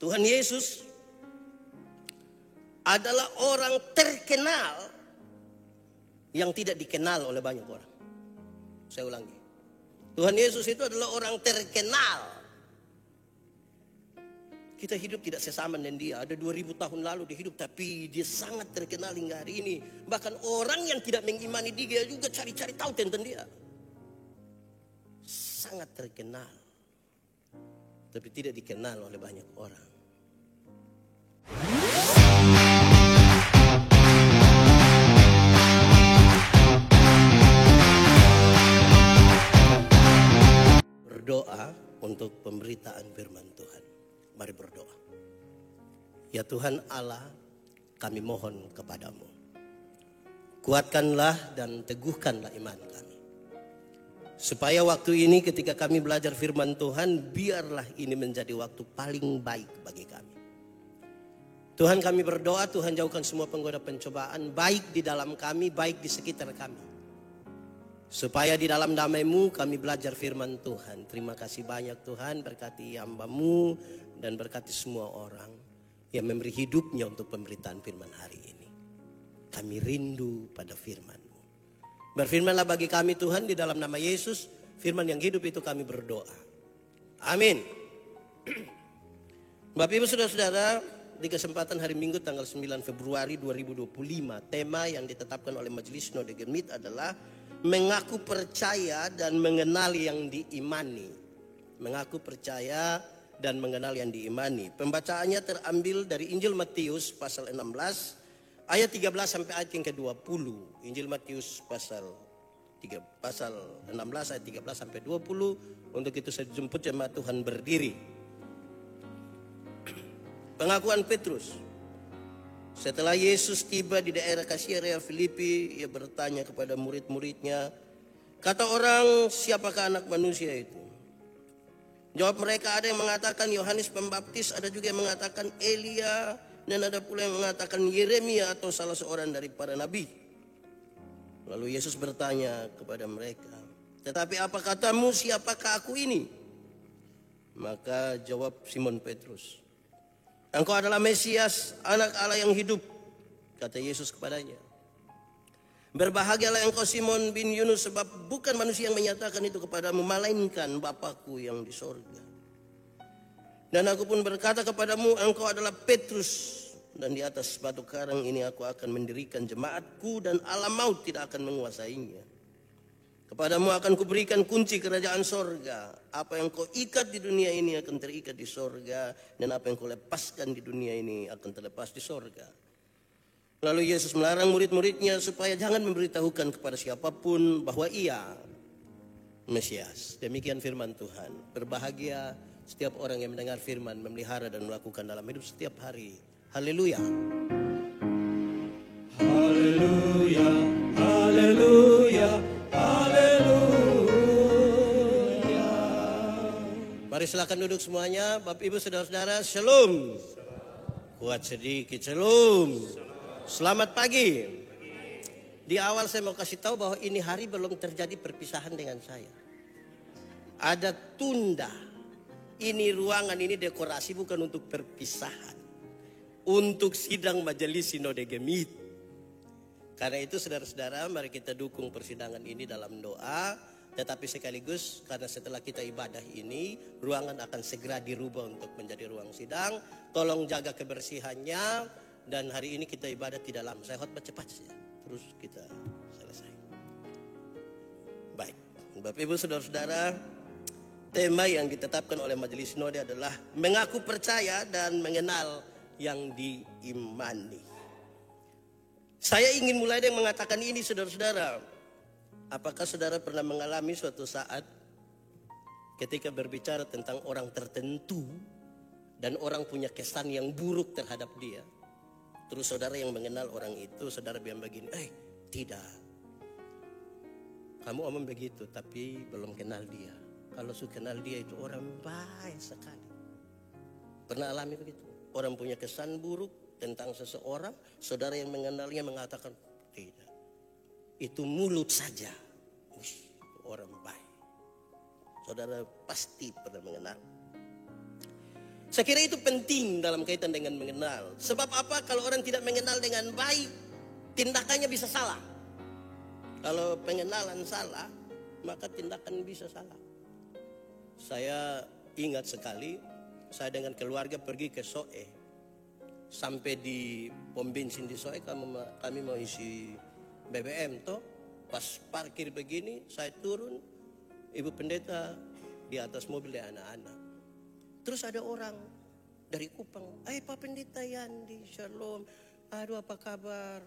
Tuhan Yesus adalah orang terkenal yang tidak dikenal oleh banyak orang. Saya ulangi. Tuhan Yesus itu adalah orang terkenal. Kita hidup tidak sesama dengan dia. Ada 2000 tahun lalu dia hidup, tapi dia sangat terkenal hingga hari ini. Bahkan orang yang tidak mengimani dia juga cari-cari tahu tentang dia. Sangat terkenal, tapi tidak dikenal oleh banyak orang. Berdoa untuk pemberitaan firman Tuhan. Mari berdoa. Ya Tuhan Allah, kami mohon kepadamu. Kuatkanlah dan teguhkanlah iman kami. Supaya waktu ini ketika kami belajar firman Tuhan, biarlah ini menjadi waktu paling baik bagi kami. Tuhan, kami berdoa, Tuhan jauhkan semua penggoda pencobaan, baik di dalam kami, baik di sekitar kami. Supaya di dalam damai-Mu kami belajar firman Tuhan. Terima kasih banyak Tuhan, berkati hamba-Mu dan berkati semua orang yang memberi hidupnya untuk pemberitaan firman hari ini. Kami rindu pada firman-Mu. Berfirmanlah bagi kami Tuhan di dalam nama Yesus, firman yang hidup itu kami berdoa. Amin. Bapak Ibu Saudara-saudara, di kesempatan hari Minggu tanggal 9 Februari 2025, tema yang ditetapkan oleh Majelis Sinode Gemit adalah mengaku percaya dan mengenal yang diimani. Mengaku percaya dan mengenal yang diimani. Pembacaannya terambil dari Injil Matius pasal 16 ayat 13 sampai ayat yang ke-20. Injil Matius pasal 16 ayat 13 sampai 20. Untuk itu saya jemput jemaat Tuhan berdiri. Pengakuan Petrus. Setelah Yesus tiba di daerah Kaisarea Filipi, ia bertanya kepada murid-muridnya, kata orang, siapakah anak manusia itu? Jawab mereka, ada yang mengatakan Yohanes Pembaptis, ada juga yang mengatakan Elia, dan ada pula yang mengatakan Yeremia atau salah seorang dari para nabi. Lalu Yesus bertanya kepada mereka, tetapi apa katamu, siapakah aku ini? Maka jawab Simon Petrus, engkau adalah Mesias, anak Allah yang hidup, kata Yesus kepadanya. Berbahagialah engkau Simon bin Yunus, sebab bukan manusia yang menyatakan itu kepadamu, melainkan Bapa-Ku yang di sorga. Dan aku pun berkata kepadamu, engkau adalah Petrus, dan di atas batu karang ini aku akan mendirikan jemaatku, dan alam maut tidak akan menguasainya. Kepadamu akan kuberikan kunci kerajaan sorga. Apa yang kau ikat di dunia ini akan terikat di sorga, dan apa yang kau lepaskan di dunia ini akan terlepas di sorga. Lalu Yesus melarang murid-muridnya supaya jangan memberitahukan kepada siapapun bahwa ia Mesias. Demikian firman Tuhan. Berbahagia setiap orang yang mendengar firman, memelihara dan melakukan dalam hidup setiap hari. Haleluya. Haleluya. Haleluya. Haleluya. Mari silakan duduk semuanya. Bapak Ibu Saudara-saudara, shalom. Kuat sedikit, shalom. Selamat pagi. Di awal saya mau kasih tahu bahwa ini hari belum terjadi perpisahan dengan saya. Ada tunda. Ini ruangan, ini dekorasi bukan untuk perpisahan. Untuk sidang majelis Sinode Gemit. Karena itu saudara-saudara, mari kita dukung persidangan ini dalam doa. Tetapi sekaligus karena setelah kita ibadah ini, ruangan akan segera dirubah untuk menjadi ruang sidang. Tolong jaga kebersihannya. Dan hari ini kita ibadah tidak lama. Saya khotbah cepat saja. Terus kita selesai. Baik. Bapak Ibu Saudara-saudara, tema yang ditetapkan oleh Majelis Sinode adalah mengaku percaya dan mengenal yang diimani. Saya ingin mulai dengan mengatakan ini saudara-saudara. Apakah saudara pernah mengalami suatu saat ketika berbicara tentang orang tertentu dan orang punya kesan yang buruk terhadap dia? Terus saudara yang mengenal orang itu, saudara bilang begini, tidak. Kamu omong begitu tapi belum kenal dia. Kalau sudah kenal dia itu orang baik sekali. Pernah alami begitu? Orang punya kesan buruk tentang seseorang, saudara yang mengenalnya mengatakan tidak. Itu mulut saja. Orang baik. Saudara pasti pernah mengenal. Saya kira itu penting dalam kaitan dengan mengenal. Sebab apa? Kalau orang tidak mengenal dengan baik, tindakannya bisa salah. Kalau pengenalan salah, maka tindakan bisa salah. Saya ingat sekali, saya dengan keluarga pergi ke Soe. Sampai di pom bensin di Soe, kami mau isi BBM toh. Pas parkir begini, saya turun, Ibu Pendeta di atas mobil dengan anak-anak. Terus ada orang dari Kupang, Pak Pendeta Yandi, Shalom, aduh apa kabar?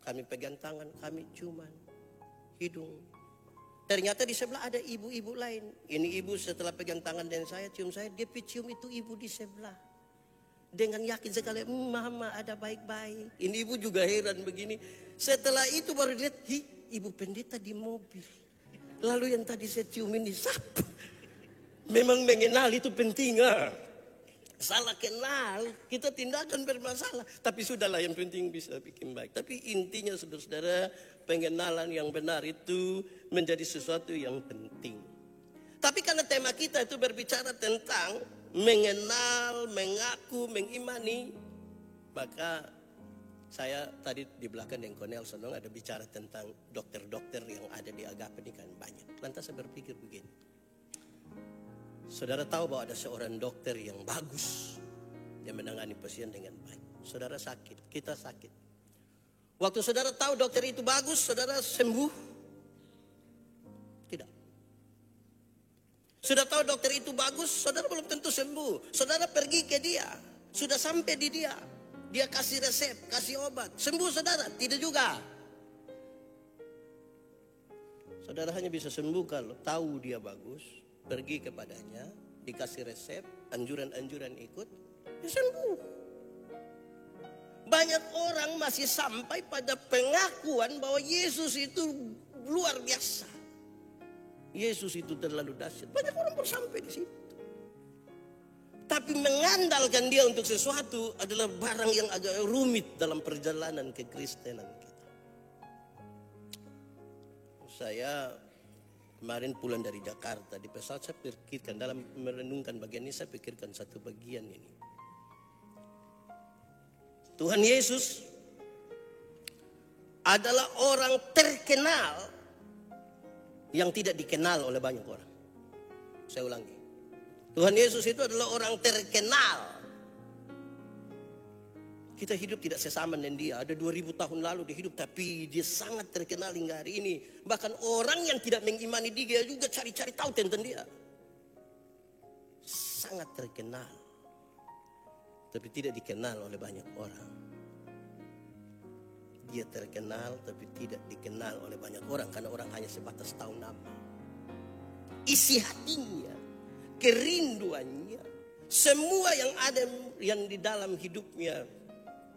Kami pegang tangan, kami ciuman hidung. Ternyata di sebelah ada ibu-ibu lain. Ini ibu setelah pegang tangan dan saya cium saya, dia cium itu ibu di sebelah. Dengan yakin sekali, mama ada baik-baik. Ini ibu juga heran begini. Setelah itu baru lihat, Ibu Pendeta di mobil. Lalu yang tadi saya cium ini siapa? Memang mengenal itu penting. Salah kenal, kita tindakan bermasalah. Tapi sudahlah, yang penting bisa bikin baik. Tapi intinya saudara-saudara, pengenalan yang benar itu menjadi sesuatu yang penting. Tapi karena tema kita itu berbicara tentang mengenal, mengaku, mengimani, maka saya tadi di belakang dengan Cornel Sonong ada bicara tentang dokter-dokter yang ada di Agape ini kan banyak. Lantas saya berpikir begini. Saudara tahu bahwa ada seorang dokter yang bagus, yang menangani pasien dengan baik. Saudara sakit, kita sakit. Waktu saudara tahu dokter itu bagus, saudara sembuh? Tidak. Sudah tahu dokter itu bagus, saudara belum tentu sembuh. Saudara pergi ke dia, sudah sampai di dia. Dia kasih resep, kasih obat. Sembuh saudara? Tidak juga. Saudara hanya bisa sembuh kalau tahu dia bagus, pergi kepadanya, dikasih resep, anjuran-anjuran ikut, dia sembuh. Banyak orang masih sampai pada pengakuan bahwa Yesus itu luar biasa. Yesus itu terlalu dahsyat. Banyak orang baru sampai di situ. Tapi mengandalkan dia untuk sesuatu adalah barang yang agak rumit dalam perjalanan kekristenan kita. Saya kemarin pulang dari Jakarta, di pesawat saya pikirkan, dalam merenungkan bagian ini saya pikirkan satu bagian ini. Tuhan Yesus adalah orang terkenal yang tidak dikenal oleh banyak orang. Saya ulangi. Tuhan Yesus itu adalah orang terkenal. Kita hidup tidak sesama dengan dia. Ada 2000 tahun lalu dia hidup, tapi dia sangat terkenal hingga hari ini. Bahkan orang yang tidak mengimani dia juga cari-cari tahu tentang dia. Sangat terkenal, tapi tidak dikenal oleh banyak orang. Dia terkenal tapi tidak dikenal oleh banyak orang, karena orang hanya sebatas tahu nama. Isi hatinya, kerinduannya, semua yang ada yang di dalam hidupnya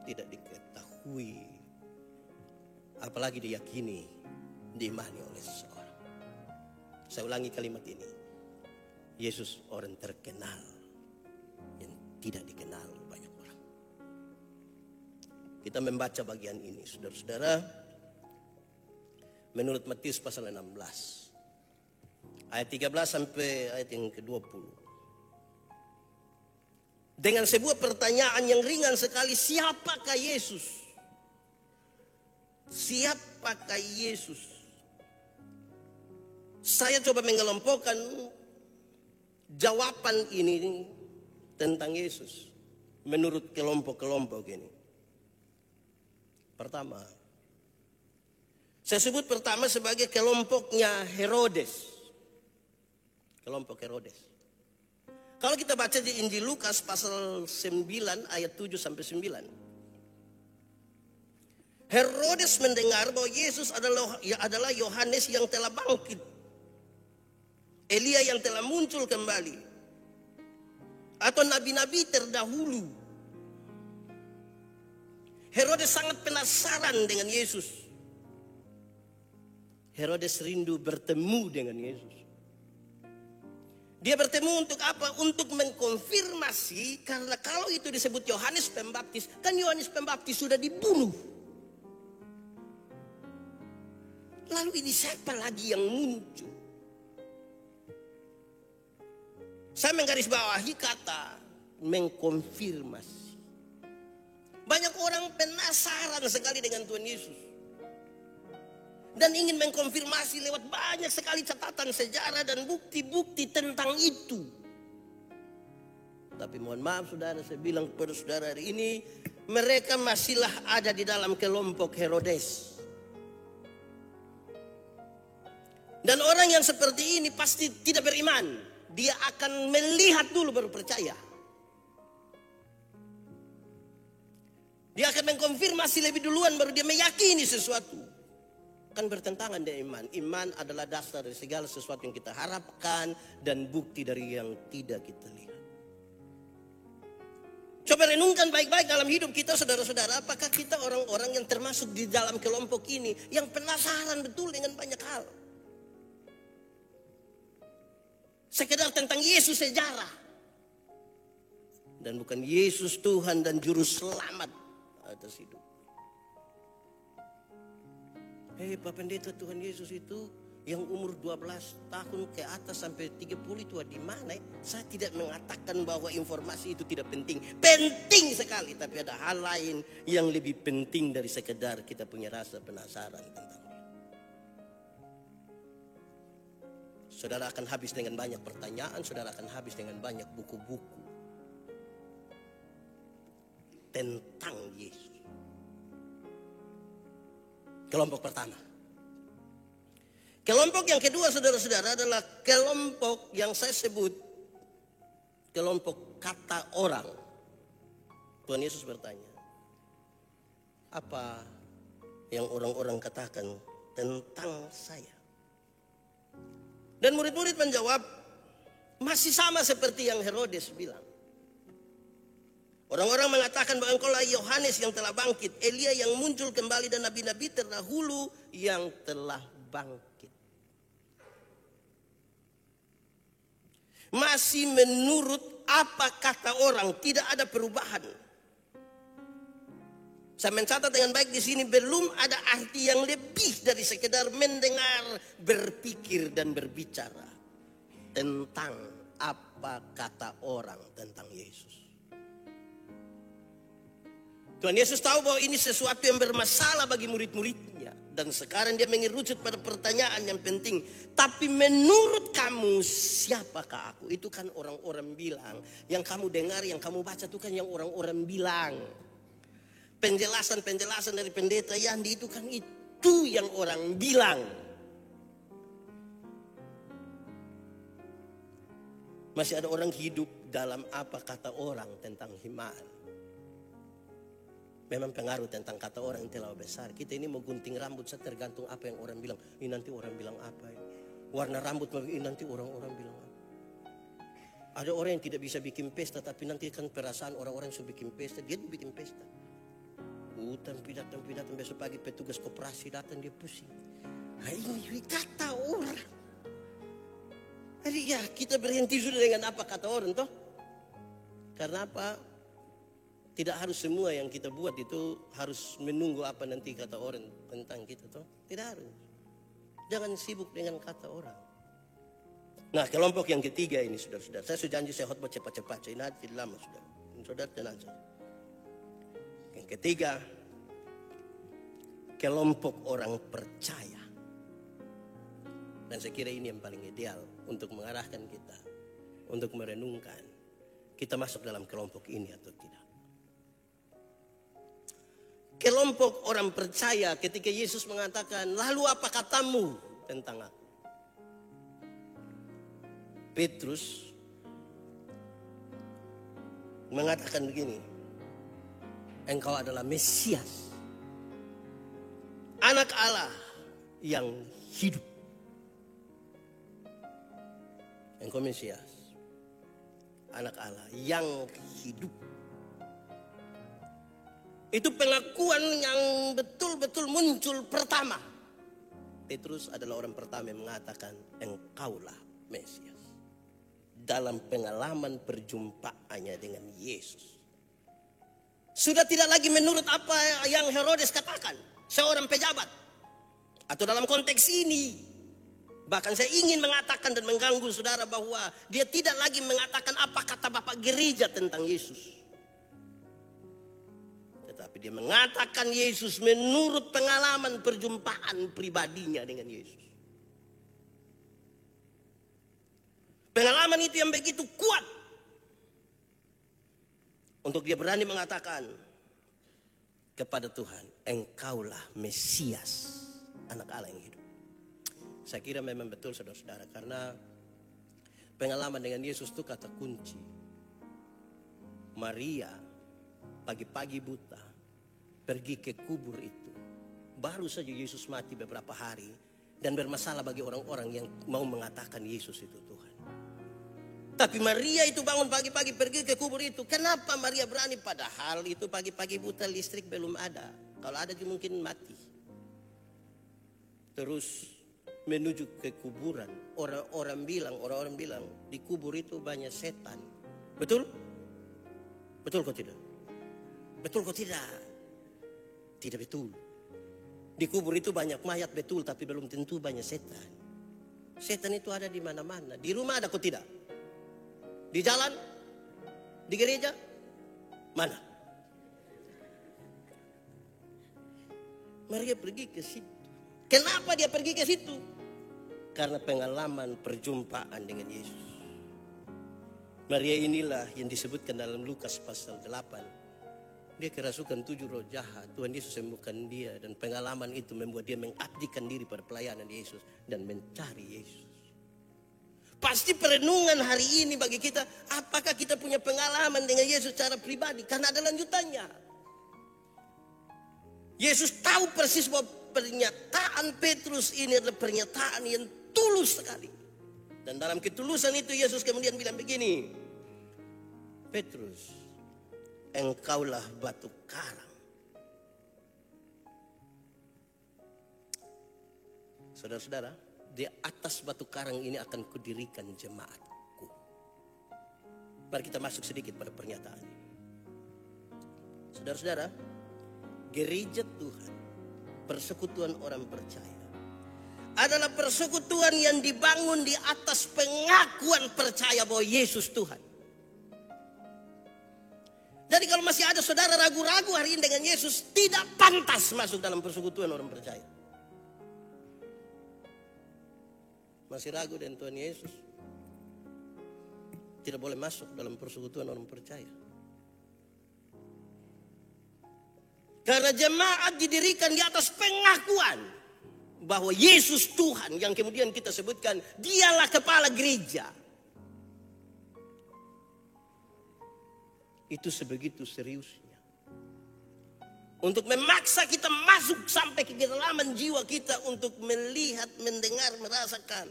tidak diketahui, apalagi diyakini, diimani oleh seseorang. Saya ulangi kalimat ini. Yesus orang terkenal yang tidak dikenal oleh banyak orang. Kita membaca bagian ini, saudara-saudara, menurut Matius pasal 16. Ayat 13 sampai ayat yang ke-20. Dengan sebuah pertanyaan yang ringan sekali, siapakah Yesus? Siapakah Yesus? Saya coba mengelompokkan jawaban ini tentang Yesus menurut kelompok-kelompok ini. Pertama, saya sebut pertama sebagai kelompoknya Herodes. Kelompok Herodes. Kalau kita baca di Injil Lukas pasal 9 ayat 7 sampai 9. Herodes mendengar bahwa Yesus adalah Yohanes yang telah bangkit. Elia yang telah muncul kembali. Atau nabi-nabi terdahulu. Herodes sangat penasaran dengan Yesus. Herodes rindu bertemu dengan Yesus. Dia bertemu untuk apa? Untuk mengkonfirmasi, karena kalau itu disebut Yohanes Pembaptis, kan Yohanes Pembaptis sudah dibunuh. Lalu ini siapa lagi yang muncul? Saya menggarisbawahi kata mengkonfirmasi. Banyak orang penasaran sekali dengan Tuhan Yesus. Dan ingin mengkonfirmasi lewat banyak sekali catatan sejarah dan bukti-bukti tentang itu. Tapi mohon maaf saudara, saya bilang kepada saudara hari ini, mereka masihlah ada di dalam kelompok Herodes. Dan orang yang seperti ini pasti tidak beriman. Dia akan melihat dulu baru percaya. Dia akan mengkonfirmasi lebih duluan baru dia meyakini sesuatu. Kan bertentangan dengan iman. Iman adalah dasar dari segala sesuatu yang kita harapkan dan bukti dari yang tidak kita lihat. Coba renungkan baik-baik dalam hidup kita saudara-saudara. Apakah kita orang-orang yang termasuk di dalam kelompok ini yang penasaran betul dengan banyak hal? Sekedar tentang Yesus sejarah. Dan bukan Yesus Tuhan dan Juru Selamat atas hidup. Pak Pendeta, Tuhan Yesus itu yang umur 12 tahun ke atas sampai 30 itu di mana? Saya tidak mengatakan bahwa informasi itu tidak penting. Penting sekali, tapi ada hal lain yang lebih penting dari sekedar kita punya rasa penasaran tentangnya. Saudara akan habis dengan banyak pertanyaan, saudara akan habis dengan banyak buku-buku tentang Yesus. Kelompok pertama. Kelompok yang kedua saudara-saudara adalah kelompok yang saya sebut kelompok kata orang. Tuhan Yesus bertanya, apa yang orang-orang katakan tentang saya? Dan murid-murid menjawab, masih sama seperti yang Herodes bilang. Orang-orang mengatakan bahwa engkaulah Yohanes yang telah bangkit, Elia yang muncul kembali dan nabi-nabi terdahulu yang telah bangkit. Masih menurut apa kata orang, tidak ada perubahan. Saya mencatat dengan baik di sini, belum ada arti yang lebih dari sekedar mendengar, berpikir dan berbicara tentang apa kata orang tentang Yesus. Tuhan Yesus tahu bahwa ini sesuatu yang bermasalah bagi murid-muridnya. Dan sekarang dia mengerucut pada pertanyaan yang penting. Tapi menurut kamu siapakah aku? Itu kan orang-orang bilang. Yang kamu dengar, yang kamu baca itu kan yang orang-orang bilang. Penjelasan-penjelasan dari pendeta Yandi itu kan itu yang orang bilang. Masih ada orang hidup dalam apa kata orang tentang iman. Memang pengaruh tentang kata orang yang terlalu besar. Kita ini mau gunting rambut, saya tergantung apa yang orang bilang. Ini nanti orang bilang apa ya. Warna rambut, ini nanti orang-orang bilang apa. Ada orang yang tidak bisa bikin pesta, tapi nanti kan perasaan orang-orang yang sudah bikin pesta, dia bikin pesta. Datang, besok pagi petugas koperasi datang, dia pusing. Nah, ini kata orang. Jadi ya kita berhenti sudah dengan apa kata orang toh. Karena apa? Tidak harus semua yang kita buat itu harus menunggu apa nanti kata orang tentang kita toh. Tidak harus. Jangan sibuk dengan kata orang. Nah, kelompok yang ketiga ini saudara-saudara. Saya sudah janji saya khotbah cepat-cepat. Saya nanti lama sudah. Saudara tenang saja. Yang ketiga, kelompok orang percaya. Dan saya kira ini yang paling ideal untuk mengarahkan kita, untuk merenungkan kita masuk dalam kelompok ini atau tidak. Kelompok orang percaya ketika Yesus mengatakan, lalu apa katamu tentang aku? Petrus mengatakan begini, engkau adalah Mesias, anak Allah yang hidup. Engkau Mesias, anak Allah yang hidup. Itu pengakuan yang betul-betul muncul pertama. Petrus adalah orang pertama yang mengatakan engkaulah Mesias. Dalam pengalaman perjumpaannya dengan Yesus. Sudah tidak lagi menurut apa yang Herodes katakan. Seorang pejabat. Atau dalam konteks ini. Bahkan saya ingin mengatakan dan mengganggu saudara bahwa dia tidak lagi mengatakan apa kata Bapak gereja tentang Yesus. Tetapi dia mengatakan Yesus menurut pengalaman perjumpaan pribadinya dengan Yesus. Pengalaman itu yang begitu kuat untuk dia berani mengatakan kepada Tuhan, Engkaulah Mesias, Anak Allah yang hidup. Saya kira memang betul saudara-saudara, karena pengalaman dengan Yesus itu kata kunci. Maria pagi-pagi buta pergi ke kubur itu. Baru saja Yesus mati beberapa hari dan bermasalah bagi orang-orang yang mau mengatakan Yesus itu Tuhan. Tapi Maria itu bangun pagi-pagi pergi ke kubur itu. Kenapa Maria berani? Padahal itu pagi-pagi buta, listrik belum ada. Kalau ada juga mungkin mati. Terus menuju ke kuburan. Orang-orang bilang di kubur itu banyak setan. Betul? Betul kok tidak? Betul kok tidak? Tidak betul. Di kubur itu banyak mayat betul, tapi belum tentu banyak setan. Setan itu ada di mana-mana. Di rumah ada kok tidak? Di jalan? Di gereja? Mana? Maria pergi ke situ. Kenapa dia pergi ke situ? Karena pengalaman perjumpaan dengan Yesus. Maria inilah yang disebutkan dalam Lukas pasal 8. Dia kerasukan 7 roh jahat. Tuhan Yesus sembuhkan dia. Dan pengalaman itu membuat dia mengabdikan diri pada pelayanan Yesus. Dan mencari Yesus. Pasti perenungan hari ini bagi kita, apakah kita punya pengalaman dengan Yesus secara pribadi? Karena ada lanjutannya. Yesus tahu persis bahwa pernyataan Petrus ini adalah pernyataan yang tulus sekali. Dan dalam ketulusan itu Yesus kemudian bilang begini, Petrus, engkaulah batu karang. Saudara-saudara, di atas batu karang ini akan kudirikan jemaatku. Mari kita masuk sedikit pada pernyataan. Saudara-saudara, gereja Tuhan, persekutuan orang percaya, adalah persekutuan yang dibangun di atas pengakuan percaya bahwa Yesus Tuhan. Jadi kalau masih ada saudara ragu-ragu hari ini dengan Yesus, tidak pantas masuk dalam persekutuan orang percaya. Masih ragu dengan Tuhan Yesus, tidak boleh masuk dalam persekutuan orang percaya. Karena jemaat didirikan di atas pengakuan bahwa Yesus Tuhan, yang kemudian kita sebutkan dialah kepala gereja. Itu sebegitu seriusnya. Untuk memaksa kita masuk sampai ke kedalaman jiwa kita untuk melihat, mendengar, merasakan.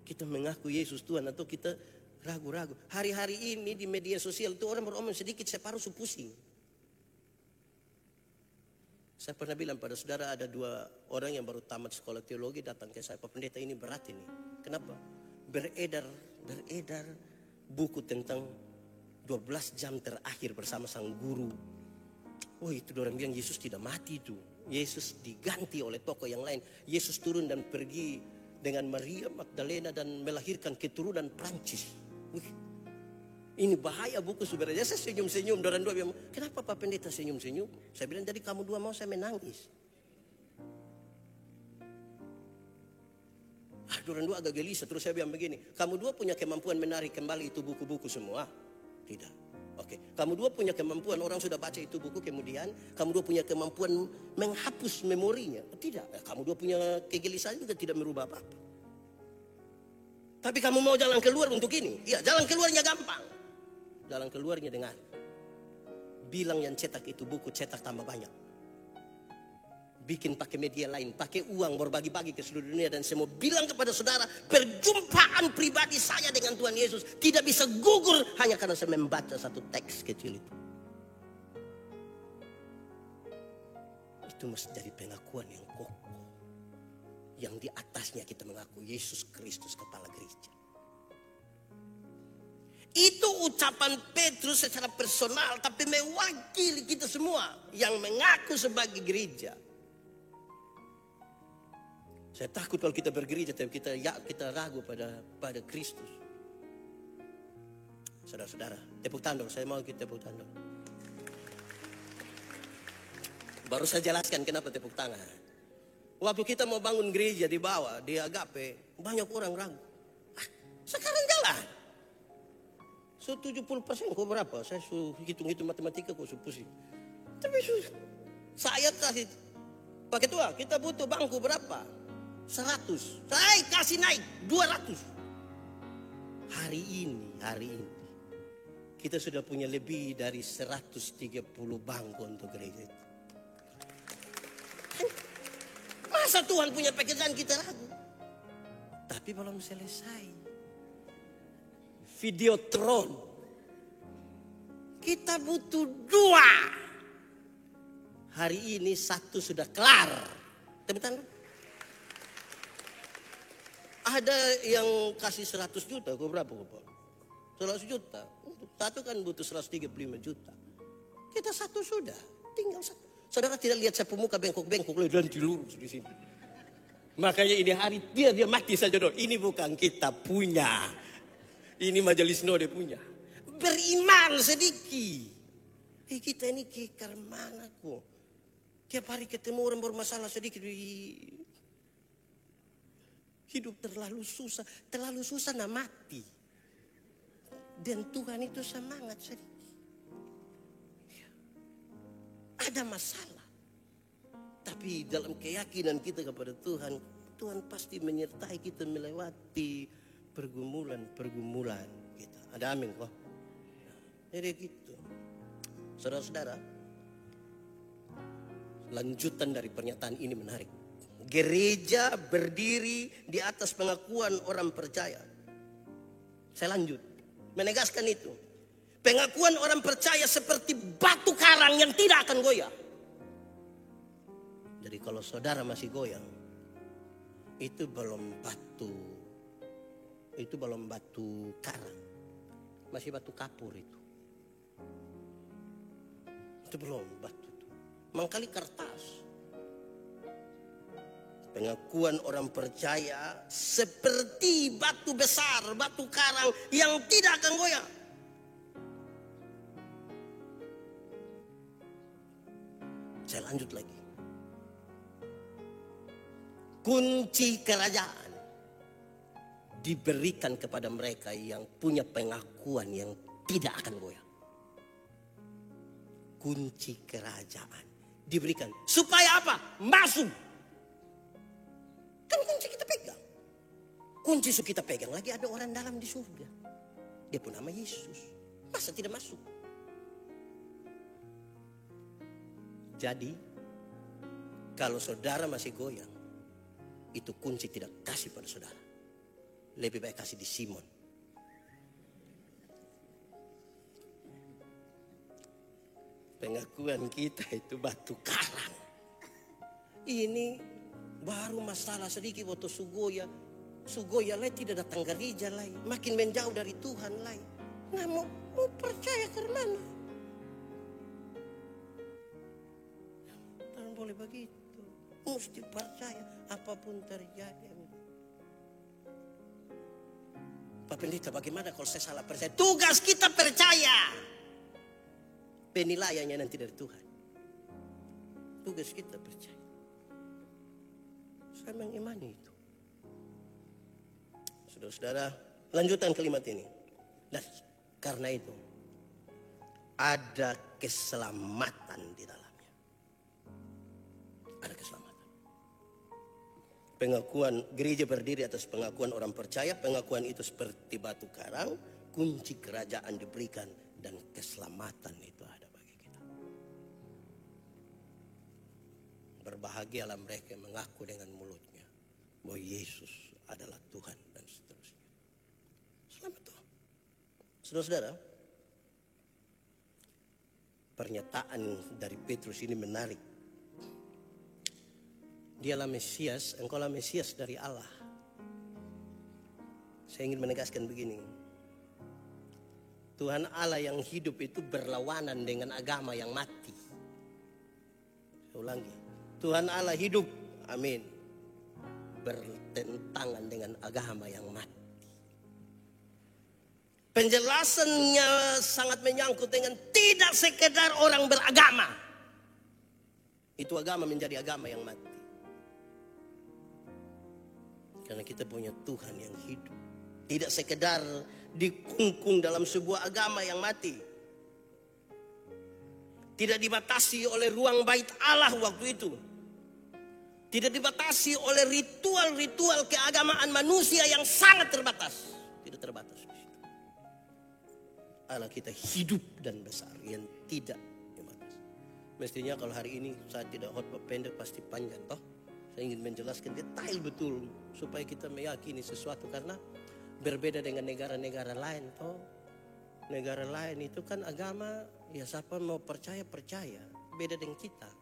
Kita mengaku Yesus Tuhan atau kita ragu-ragu. Hari-hari ini di media sosial itu orang beromong sedikit separuh pusing. Saya pernah bilang pada saudara, ada 2 orang yang baru tamat sekolah teologi datang ke saya, Pak Pendeta ini berat ini. Kenapa? Beredar buku tentang 12 jam terakhir bersama sang guru. Oh itu orang bilang Yesus tidak mati itu. Yesus diganti oleh tokoh yang lain. Yesus turun dan pergi dengan Maria Magdalena dan melahirkan keturunan Prancis. Wih, ini bahaya buku sebenarnya. Saya senyum-senyum. Orang 2 bilang, kenapa Pak Pendeta senyum-senyum? Saya bilang, jadi kamu 2 mau saya menangis. Orang 2 agak gelisah. Terus saya bilang begini, kamu 2 punya kemampuan menarik kembali itu buku-buku semua? Tidak. Oke, kamu 2 punya kemampuan, orang sudah baca itu buku, kemudian kamu 2 punya kemampuan menghapus memorinya? Tidak. Kamu 2 punya kegelisahan juga tidak merubah apa-apa. Tapi kamu mau jalan keluar untuk ini? Ya, jalan keluarnya gampang. Jalan keluarnya dengan bilang yang cetak itu buku, cetak tambah banyak. Bikin pakai media lain, pakai uang, berbagi-bagi ke seluruh dunia. Dan saya mau bilang kepada saudara, perjumpaan pribadi saya dengan Tuhan Yesus tidak bisa gugur hanya karena saya membaca satu teks kecil itu. Itu mesti jadi pengakuan yang kokoh, yang di atasnya kita mengaku Yesus Kristus kepala gereja. Itu ucapan Petrus secara personal, tapi mewakili kita semua yang mengaku sebagai gereja. Saya takut kalau kita bergereja tapi kita ragu pada Kristus. Saudara-saudara, tepuk tangan. Saya mau kita tepuk tangan. Baru saya jelaskan kenapa tepuk tangan. Waktu kita mau bangun gereja di bawah, di Agape, banyak orang ragu. Sekarang jalan. 70% kok berapa? Saya hitung-hitung matematika kok pusing. Tapi saya kasih pakai tua, kita butuh bangku berapa? 100. Saya kasih naik 200. Hari ini kita sudah punya lebih dari 130 bangku untuk gereja itu. Masa Tuhan punya pekerjaan kita ragu? Tapi belum selesai. Videotron. Kita butuh 2. Hari ini 1 sudah kelar. Tepuk tangan. Ada yang kasih 100 juta. Kok berapa Pak? 100 juta. Untuk satu kan butuh 135 juta. Kita 1 sudah. Tinggal 1. Saudara tidak lihat saya pemuka bengkok-bengkok. Dan dilurus di sini. Makanya ini hari dia mati saja dong. Ini bukan kita punya. Ini majelis Node punya. Beriman sedikit. Kita ini kekar mana kok. Tiap hari ketemu orang bermasalah sedikit. Hidup terlalu susah. Terlalu susah nak mati. Dan Tuhan itu semangat sedikit. Ada masalah. Tapi dalam keyakinan kita kepada Tuhan. Tuhan pasti menyertai kita melewati pergumulan kita. Ada amin kok. Jadi gitu. Saudara-saudara, lanjutan dari pernyataan ini menarik. Gereja berdiri di atas pengakuan orang percaya. Saya lanjut menegaskan itu. Pengakuan orang percaya seperti batu karang yang tidak akan goyah. Jadi kalau saudara masih goyang, itu belum batu karang. Masih batu kapur itu. Itu belum batu. Mangkali kertas. Pengakuan orang percaya seperti batu besar, batu karang yang tidak akan goyah. Saya lanjut lagi. Kunci kerajaan diberikan kepada mereka yang punya pengakuan yang tidak akan goyah. Kunci kerajaan diberikan supaya apa? Masuk. Kan kunci kita pegang. Kunci kita pegang lagi ada orang dalam di surga. Dia pun nama Yesus. Masa tidak masuk? Jadi kalau saudara masih goyang, itu kunci tidak kasih pada saudara. Lebih baik kasih di Simon. Pengakuan kita itu batu karang. Ini baru masalah sedikit waktu Sugoya. Sugoya lai tidak datang gereja lai. Makin menjauh dari Tuhan lai. Nah mau percaya ke mana? Jangan boleh begitu. Mesti percaya apapun terjadi. Pak Pendeta, bagaimana kalau saya salah percaya? Tugas kita percaya. Penilaiannya nanti dari Tuhan. Tugas kita percaya. Saya mengimani itu. Saudara-saudara, lanjutan kalimat ini. Dan karena itu, ada keselamatan di dalamnya. Ada keselamatan. Pengakuan gereja berdiri atas pengakuan orang percaya. Pengakuan itu seperti batu karang. Kunci kerajaan diberikan. Dan keselamatan itu ada bagi kita. Berbahagialah mereka yang mengaku dengan mulutnya bahwa Yesus adalah Tuhan dan seterusnya. Selamat Tuhan. Saudara-saudara, pernyataan dari Petrus ini menarik. Dialah Mesias, engkaulah Mesias dari Allah. Saya ingin menegaskan begini. Tuhan Allah yang hidup itu berlawanan dengan agama yang mati. Saya ulangi. Tuhan Allah hidup. Amin. bertentangan dengan agama yang mati. Penjelasannya sangat menyangkut dengan tidak sekedar orang beragama. Itu agama menjadi agama yang mati. Karena kita punya Tuhan yang hidup. Tidak sekedar dikungkung dalam sebuah agama yang mati. Tidak dibatasi oleh ruang bait Allah waktu itu. Tidak dibatasi oleh ritual-ritual keagamaan manusia yang sangat terbatas. Tidak terbatas. Allah kita hidup dan besar yang tidak terbatas. Mestinya kalau hari ini saya tidak khotbah pendek pasti panjang toh. Saya ingin menjelaskan detail betul supaya kita meyakini sesuatu karena berbeda dengan negara-negara lain toh. Negara lain itu kan agama ya siapa mau percaya percaya. Beda dengan kita.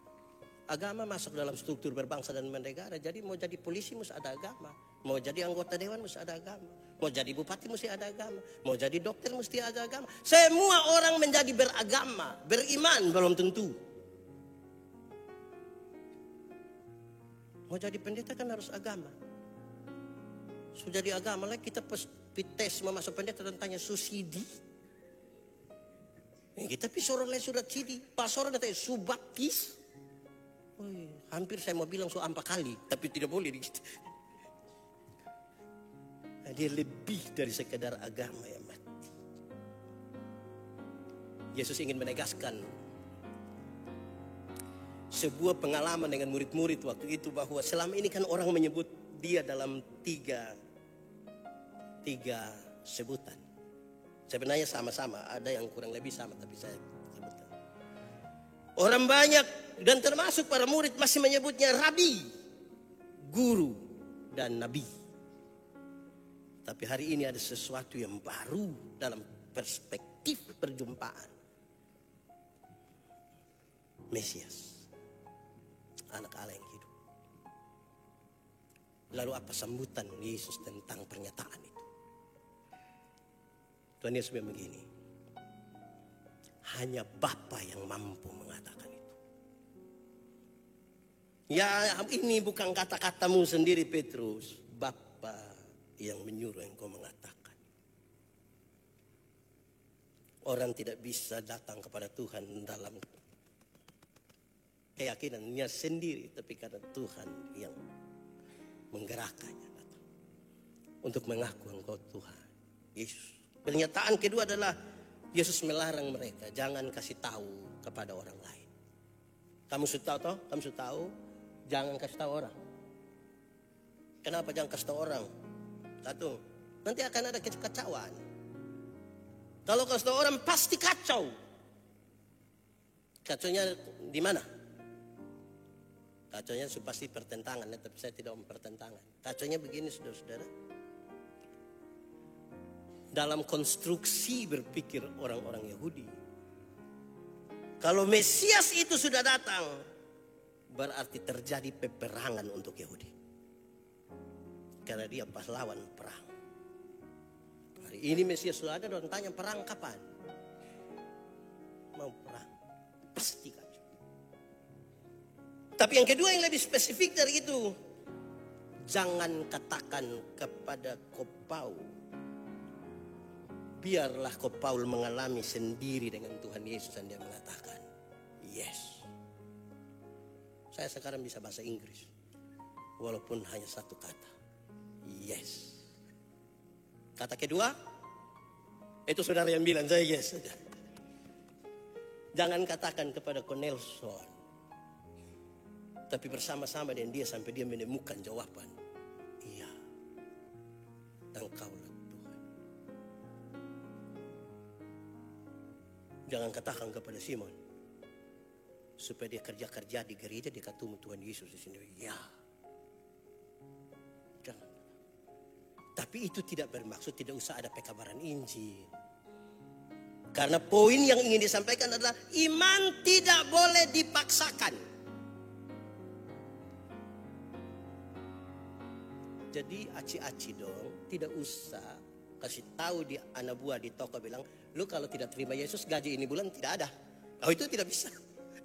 Agama masuk dalam struktur berbangsa dan bernegara. Jadi mau jadi polisi mesti ada agama. Mau jadi anggota dewan mesti ada agama. Mau jadi bupati mesti ada agama. Mau jadi dokter mesti ada agama. Semua orang menjadi beragama. Beriman belum tentu. Mau jadi pendeta kan harus agama. Sudah di agama lah kita tes mau masuk pendeta dan tanya susidi. Kita pisoran lain sudah cidi. Pasoran datang subaptis. Hampir saya mau bilang 4 kali. Tapi tidak boleh gitu. Dia lebih dari sekedar agama yang mati. Yesus ingin menegaskan sebuah pengalaman dengan murid-murid waktu itu bahwa selama ini kan orang menyebut dia dalam tiga sebutan. Sebenarnya sama-sama, ada yang kurang lebih sama tapi saya sebutkan. Orang banyak dan termasuk para murid masih menyebutnya rabi, guru dan nabi. Tapi hari ini ada sesuatu yang baru dalam perspektif perjumpaan. Mesias, anak Allah yang hidup. Lalu apa sambutan Yesus tentang pernyataan itu? Tuhan Yesus bilang begini. Hanya Bapa yang mampu mengatakan itu. Ya ini bukan kata-katamu sendiri Petrus. Bapa yang menyuruh engkau mengatakan. Orang tidak bisa datang kepada Tuhan dalam keyakinannya sendiri. Tapi karena Tuhan yang menggerakkannya datang. Untuk mengaku engkau Tuhan Yesus. Pernyataan kedua adalah Yesus melarang mereka jangan kasih tahu kepada orang lain. Kamu sudah tahu toh? Kamu sudah tahu? Jangan kasih tahu orang. Kenapa jangan kasih tahu orang? Satu, nanti akan ada kekacauan. Kalau kasih tahu orang pasti kacau. Kacaunya di mana? Kacaunya pasti pertentangan, tapi saya tidak mau pertentangan. Kacaunya begini saudara-saudara. Dalam konstruksi berpikir orang-orang Yahudi. Kalau Mesias itu sudah datang, berarti terjadi peperangan untuk Yahudi. Karena dia pahlawan perang. Hari ini Mesias sudah ada dan tanya perang kapan? Mau perang. Pasti kacau. Tapi yang kedua yang lebih spesifik dari itu. Jangan katakan kepada Kopau. Biarlah Kopau mengalami sendiri dengan Tuhan Yesus. Dan dia mengatakan, yes. Saya sekarang bisa bahasa Inggris. Walaupun hanya satu kata. Yes. Kata kedua, itu saudara yang bilang, saya yes saja. Jangan katakan kepada Cornelson. Tapi bersama-sama dengan dia sampai dia menemukan jawaban. Iya. Engkaulah Tuhan. Jangan katakan kepada Simon. Supaya dia kerja-kerja di gereja, dia ketemu Tuhan Yesus di sini. Ya. Jangan. Tapi itu tidak bermaksud tidak usah ada pekabaran Injil. Karena poin yang ingin disampaikan adalah iman tidak boleh dipaksakan. Jadi aci-aci dong, tidak usah kasih tahu di anak buah di toko bilang, lu kalau tidak terima Yesus gaji ini bulan tidak ada. Oh itu tidak bisa.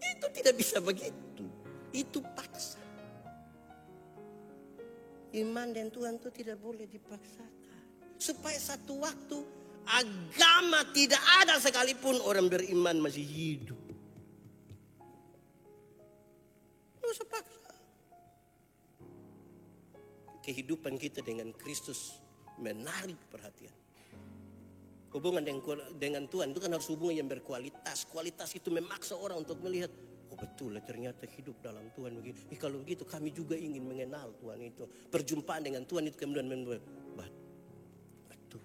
Itu tidak bisa begitu. Itu paksa. Iman dan Tuhan itu tidak boleh dipaksakan. Supaya satu waktu agama tidak ada sekalipun orang beriman masih hidup. Tidak usah paksa. Kehidupan kita dengan Kristus menarik perhatian. Hubungan dengan Tuhan itu kan harus hubungan yang berkualitas. Kualitas itu memaksa orang untuk melihat, oh betul lah ternyata hidup dalam Tuhan begini. Kalau begitu kami juga ingin mengenal Tuhan itu. Perjumpaan dengan Tuhan itu kemudian membuat betul.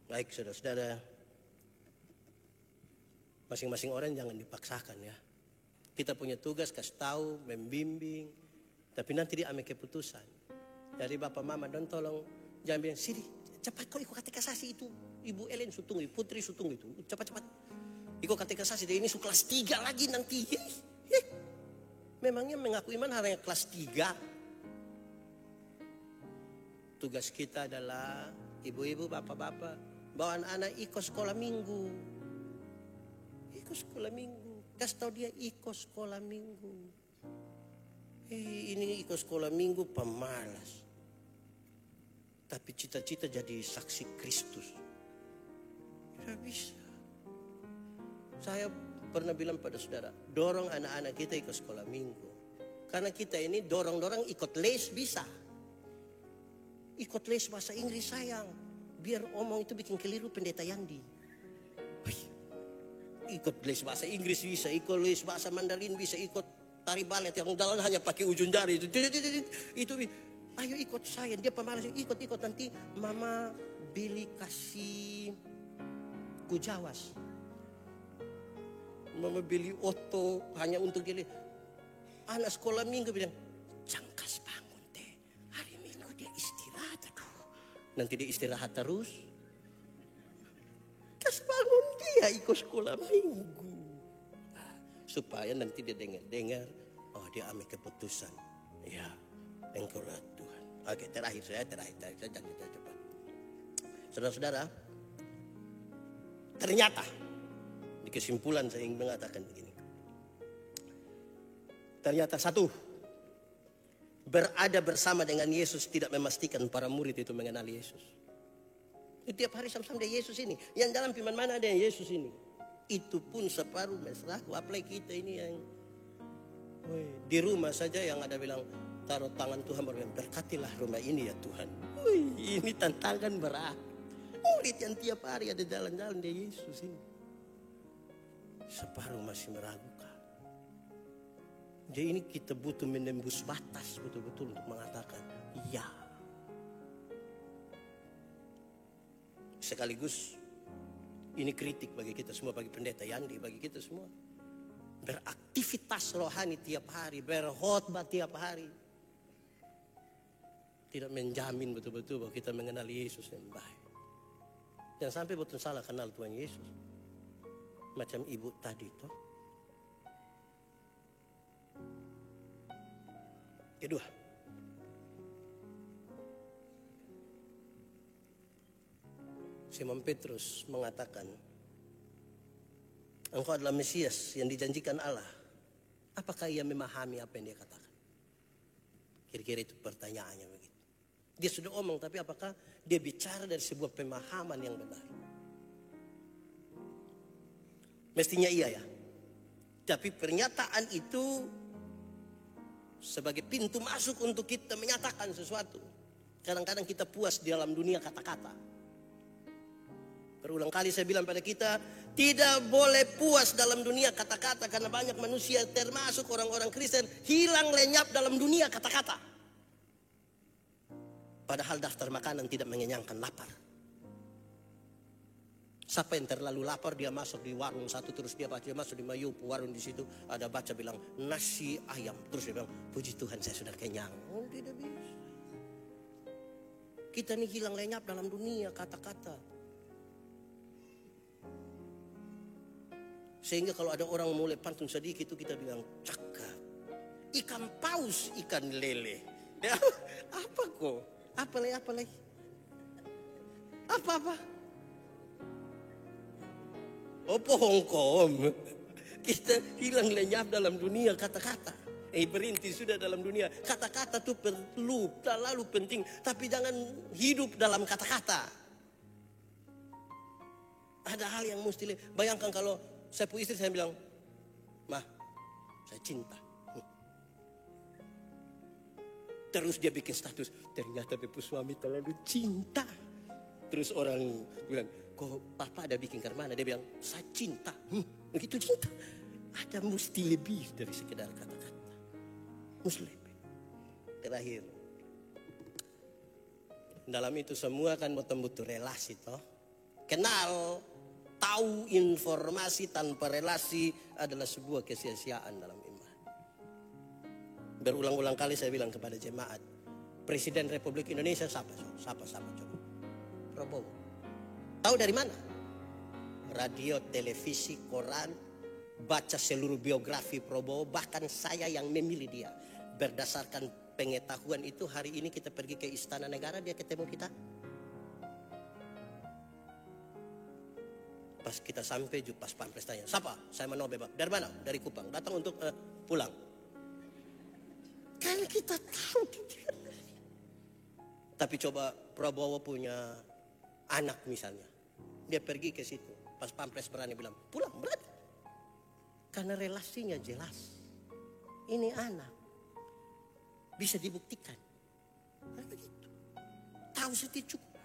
Baik saudara-saudara, masing-masing orang jangan dipaksakan ya. Kita punya tugas kasih tahu, membimbing, tapi nanti dia ambil keputusan. Dari bapak mama dan tolong jangan bilang, Siri cepat kau ikut katekisasi itu. Ibu Ellen sutunggu, Putri sutunggu itu. Cepat-cepat. Ikut katekisasi dia ini kelas 3 lagi nanti. Memangnya mengaku iman hanya kelas 3. Tugas kita adalah ibu-ibu, bapak-bapak, bawa anak-anak ikut sekolah minggu. Ikut sekolah minggu. Kasih tahu dia ikut sekolah minggu. Ini ikut sekolah minggu pemalas. Tapi cita-cita jadi saksi Kristus. Tidak bisa. Saya pernah bilang pada saudara, dorong anak-anak kita ikut sekolah minggu. Karena kita ini dorong-dorong ikut les bisa. Ikut les bahasa Inggris sayang. Biar omong itu bikin keliru pendeta Yandi. Ikut les bahasa Inggris bisa, ikut les bahasa Mandarin bisa, ikut tari balet yang dalam hanya pakai ujung jari itu. Ayo ikut saya, dia pemalas, ikut nanti mama beli kasih kujawas. Mama beli oto hanya untuk gini. Anak sekolah minggu bilang, jangkas bangun teh, hari minggu dia istirahat aduh. Nanti dia istirahat terus. Kas bangun dia ikut sekolah minggu. Supaya nanti dia dengar, oh dia ambil keputusan. Ya, engkau Tuhan. Oke, terakhir saya jangan coba. Saudara-saudara, ternyata di kesimpulan saya ingin mengatakan begini. Ternyata satu, berada bersama dengan Yesus tidak memastikan para murid itu mengenal Yesus. Tiap hari sama-sama dia Yesus ini. Yang dalam firman mana ada yang Yesus ini? Itu pun separuh mesra. Apalagi kita ini yang di rumah saja yang ada bilang, taruh tangan Tuhan berkatilah rumah ini ya Tuhan. Ini tantangan berat. Murid yang tiap hari ada jalan-jalan dia Yesus ini. Separuh masih meragukan. Jadi ini kita butuh menembus batas betul-betul untuk mengatakan ya. Sekaligus ini kritik bagi kita semua, bagi pendeta Yandi, bagi kita semua. Beraktivitas rohani tiap hari, berkhotbah tiap hari. Tidak menjamin betul-betul bahwa kita mengenal Yesus yang baik. Jangan sampai betul salah kenal Tuhan Yesus. Macam ibu tadi itu. Kedua, Simon Petrus mengatakan, engkau adalah Mesias yang dijanjikan Allah. Apakah ia memahami apa yang dia katakan? Kira-kira itu pertanyaannya begitu. Dia sudah omong, tapi apakah dia bicara dari sebuah pemahaman yang benar? Mestinya iya ya. Tapi pernyataan itu sebagai pintu masuk untuk kita menyatakan sesuatu. Kadang-kadang kita puas di dalam dunia kata-kata. Berulang kali saya bilang pada kita, tidak boleh puas dalam dunia kata-kata. Karena banyak manusia termasuk orang-orang Kristen hilang lenyap dalam dunia kata-kata. Padahal daftar makanan tidak mengenyangkan lapar. Siapa yang terlalu lapar dia masuk di warung satu, terus dia masuk di Mayupu warung di situ ada baca bilang nasi ayam, terus dia bilang puji Tuhan saya sudah kenyang. Oh tidak bisa. Kita ini hilang lenyap dalam dunia kata-kata. Sehingga kalau ada orang mulai pantun sedikit itu kita bilang cakap. Ikan paus, ikan lele. Ya, apa kok? Apa lagi? Apa? Oh pohon kom. Kita hilang lenyap dalam dunia kata-kata. Berhenti sudah dalam dunia. Kata-kata itu perlu, terlalu penting. Tapi jangan hidup dalam kata-kata. Ada hal yang mesti. Bayangkan kalau saya punya istri, saya bilang, "Mah, saya cinta." Terus dia bikin status, ternyata Bepu suami terlalu cinta. Terus orang bilang, "Kok papa ada bikin karmana?" Dia bilang, "Saya cinta." Begitu cinta. Ada mesti lebih dari sekedar kata-kata. Mesti lebih. Terakhir. Dalam itu semua kan butuh relasi toh. Kenal, tahu informasi tanpa relasi adalah sebuah kesia-siaan dalam iman. Berulang-ulang kali saya bilang kepada jemaat, Presiden Republik Indonesia siapa coba? Prabowo. Tahu dari mana? Radio, televisi, koran, baca seluruh biografi Prabowo, bahkan saya yang memilih dia. Berdasarkan pengetahuan itu, hari ini kita pergi ke Istana Negara, dia ketemu kita. Pas kita sampai, pas pampres tanya, "Siapa?" "Saya Manobe, Pak." "Dari mana?" "Dari Kupang." "Datang untuk pulang." Kan kita tahu. Tapi coba Prabowo punya anak misalnya. Dia pergi ke situ. Pas pampres berani bilang, "Pulang," berani. Karena relasinya jelas. Ini anak. Bisa dibuktikan. Nah, begitu. Tahu setiap cukup.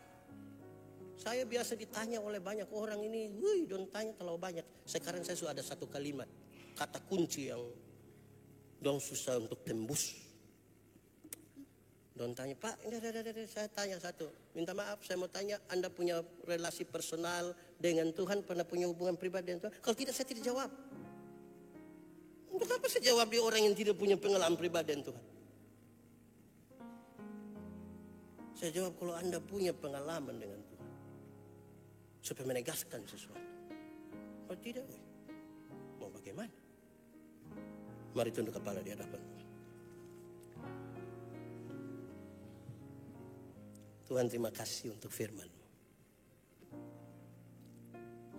Saya biasa ditanya oleh banyak orang ini, "Wih, don't tanya terlalu banyak." Sekarang saya sudah ada satu kalimat, kata kunci yang dong susah untuk tembus. Don't tanya, "Pak, saya tanya satu. Minta maaf, saya mau tanya, Anda punya relasi personal dengan Tuhan, pernah punya hubungan pribadi dengan Tuhan?" Kalau tidak, saya tidak jawab. Untuk apa saya jawab di orang yang tidak punya pengalaman pribadi dengan Tuhan? Saya jawab kalau Anda punya pengalaman dengan Tuhan, supaya menegaskan sesuatu. Kalau tidak, mau bagaimana? Mari tunduk kepala di hadapan Tuhan. Tuhan, terima kasih untuk firman-Mu.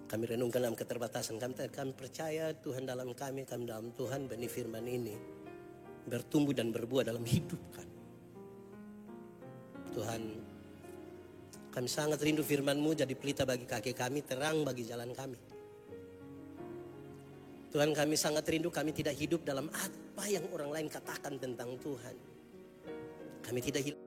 Kami renungkan dalam keterbatasan kami percaya Tuhan dalam kami dalam Tuhan, benih firman ini bertumbuh dan berbuah dalam hidup kami. Tuhan, kami sangat rindu firman-Mu jadi pelita bagi kaki kami, terang bagi jalan kami. Tuhan, kami sangat rindu kami tidak hidup dalam apa yang orang lain katakan tentang Tuhan. Kami tidak hidup